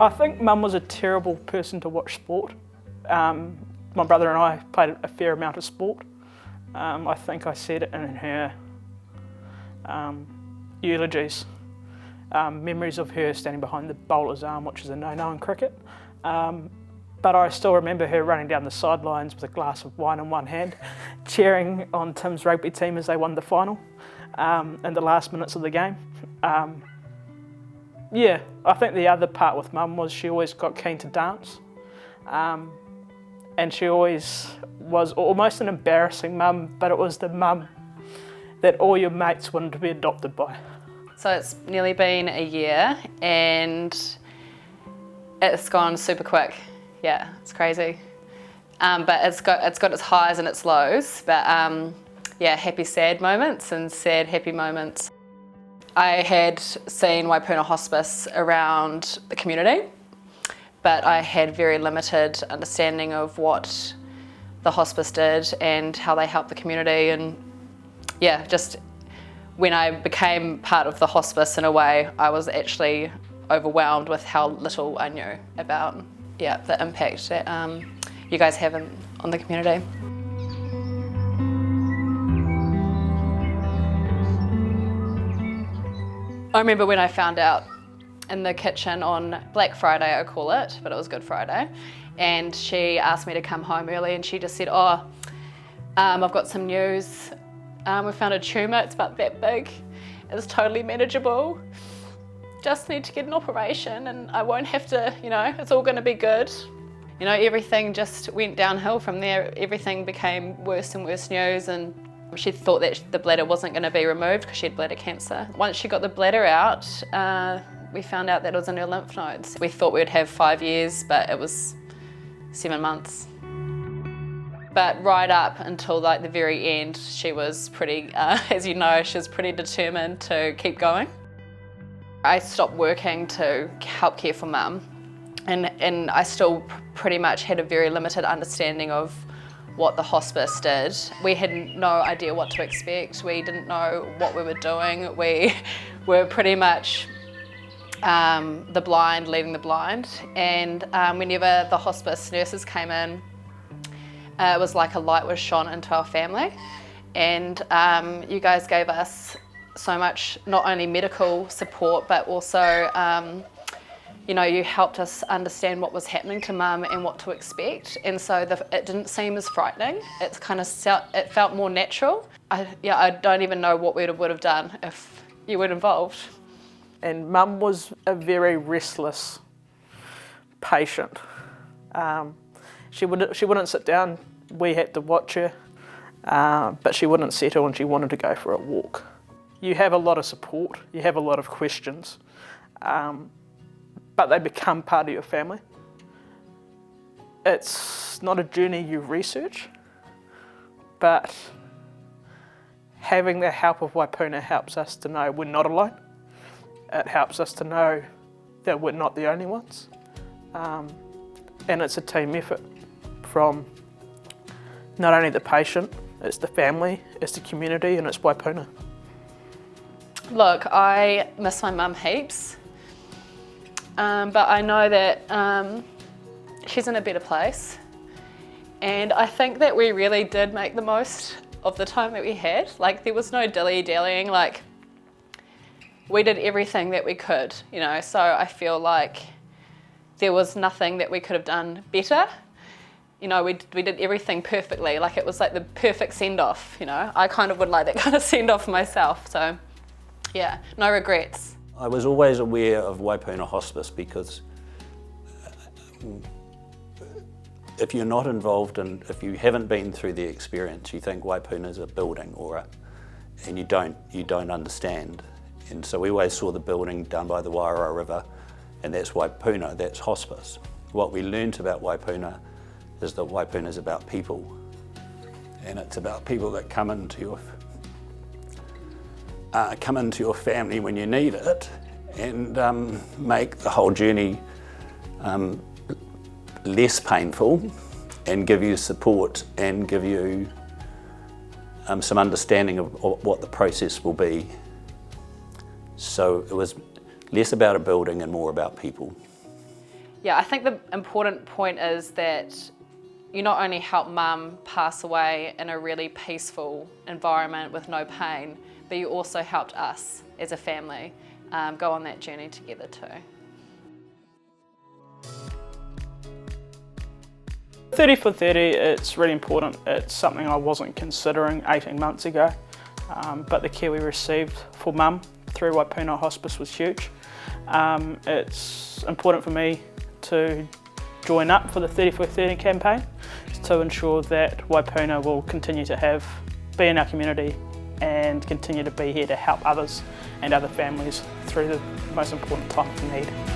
I think Mum was a terrible person to watch sport. My brother and I played a fair amount of sport. I think I said it in her eulogies. Memories of her standing behind the bowler's arm, which is a no-no in cricket. But I still remember her running down the sidelines with a glass of wine in one hand, cheering on Tim's rugby team as they won the final in the last minutes of the game. Yeah, I think the other part with Mum was she always got keen to dance. And she always was almost an embarrassing mum, but it was the mum that all your mates wanted to be adopted by. So it's nearly been a year and it's gone super quick. Yeah, it's crazy. But it's got its highs and its lows, but yeah, happy sad moments and sad happy moments. I had seen Waipuna Hospice around the community, but I had very limited understanding of what the hospice did and how they helped the community. And yeah, just when I became part of the hospice in a way, I was actually overwhelmed with how little I knew about the impact that you guys have on the community. I remember when I found out in the kitchen on Black Friday, I call it, but it was Good Friday, and she asked me to come home early and she just said, I've got some news. We found a tumour, it's about that big. It's totally manageable. Just need to get an operation and I won't have to, it's all going to be good. Everything just went downhill from there. Everything became worse and worse news, and she thought that the bladder wasn't going to be removed because she had bladder cancer. Once she got the bladder out, we found out that it was in her lymph nodes. We thought we'd have 5 years, but it was 7 months. But right up until the very end, she was pretty, as you know, she was pretty determined to keep going. I stopped working to help care for Mum, and I still pretty much had a very limited understanding of what the hospice did. We had no idea what to expect. We didn't know what we were doing. We were pretty much the blind leading the blind. And whenever the hospice nurses came in, it was like a light was shone into our family. And you guys gave us so much, not only medical support, but also you helped us understand what was happening to Mum and what to expect, and so it didn't seem as frightening. It felt more natural. I don't even know what we would have done if you weren't involved. And Mum was a very restless patient. She wouldn't sit down. We had to watch her, but she wouldn't settle and she wanted to go for a walk. You have a lot of support. You have a lot of questions. But they become part of your family. It's not a journey you research, but having the help of Waipuna helps us to know we're not alone. It helps us to know that we're not the only ones. And it's a team effort from not only the patient, it's the family, it's the community, and it's Waipuna. Look, I miss my mum heaps. But I know that she's in a better place, and I think that we really did make the most of the time that we had. There was no dilly-dallying, we did everything that we could, so I feel like there was nothing that we could have done better. We did everything perfectly, it was the perfect send-off, I kind of would like that kind of send-off myself, so yeah, no regrets. I was always aware of Waipuna Hospice because if you're not involved and if you haven't been through the experience, you think Waipuna's a building and you don't understand. And so we always saw the building down by the Wairau River, and that's Waipuna, that's hospice. What we learnt about Waipuna is that Waipuna's about people, and it's about people that come into your family when you need it, and make the whole journey less painful, and give you support and give you some understanding of what the process will be. So it was less about a building and more about people. Yeah, I think the important point is that you not only help mum pass away in a really peaceful environment with no pain, but you also helped us as a family go on that journey together too. 30 for 30, it's really important. It's something I wasn't considering 18 months ago, but the care we received for mum through Waipuna Hospice was huge. It's important for me to join up for the 30 for 30 campaign to ensure that Waipuna will continue to be in our community and continue to be here to help others and other families through the most important time of need.